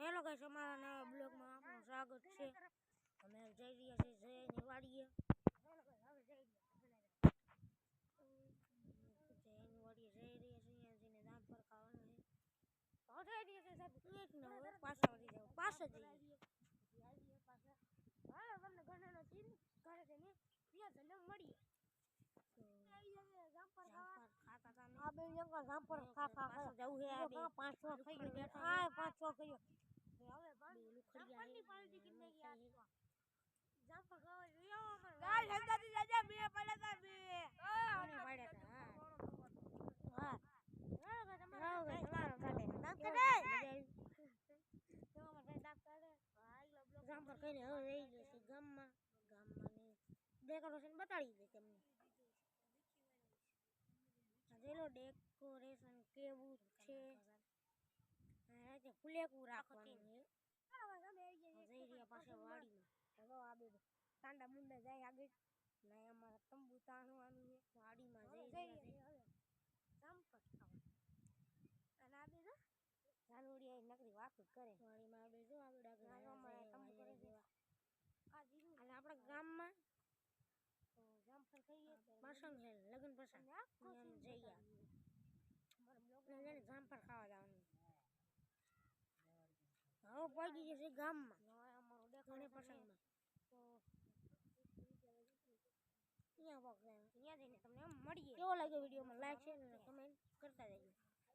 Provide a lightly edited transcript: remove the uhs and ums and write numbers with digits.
Hello guys, અમારા નવા બ્લોગમાં આપનું સ્વાગત છે. અમે જઈ રહ્યા છીએ જયની વાડીએ. જયની વાડીએ જઈ રહ્યા છીએ, અહીંયા જઈને જામફળ ખાવાનું છે. એક ના હોય, પાછા વળી જાવ, પાછા જઈએ. હાલો, તમને ઘણાનો ચીન ઘરે જઈને ત્યાં મળીએ. ખાતા હતા આ બે જંગલ જામફળ ખા જવું છે. આ બે 5 6 થઈ ગયો. આ 5 6 થઈ ગયો. હવે પાણી પાણી કિને ગયા જામફળ ખાવા જોયો અમાર ગાલ હંદાતી જાજા બે પડ્યા હતા બે કોને પડ્યા હતા. હા હા તમારો કાઢે નામ કાઢે તો અમાર ભાઈ દાંત કાઢે. આગલો બ્લોક જામફળ ખાઈને હવે રહી ગયો છે ગામમાં ને ડેકોરેશન બતાડી દે તમને. જેલો ડેકોરેશન કેવું છે, આજે ફુલેકું રાખવાનું છે. જઈ રહ્યા પાસે વાડીમાં. હવે આ બે તાંડા મુંડા જાય આગળ ને અમારા તંબુ તાણવાનું છે. વાડીમાં જઈ રહ્યા છે જામફળ ખાવા. અને આ બે જો જાનવડિયા નકરી વાતો કરે. વાડીમાં આ બે જો આગળ અમારા તંબુ કરે છે. આ જીરું અને આપણા ગામમાં તો જામફળ ખાઈએ પ્રસંગ છે, લગ્ન પ્રસંગ ત્યાં જઈએ. અમારા બ્લોગમાં જઈને જામફળ ખાવા જવાનું. હવે પહોંચી જશે ગામમાં અમારો ડેકોરેશન પ્રસંગમાં. તો ત્યાં જઈને તમને મળીએ. કેવો લાગ્યો વિડીયોમાં લાઈક શેર અને કમેન્ટ કરતા રહેજો.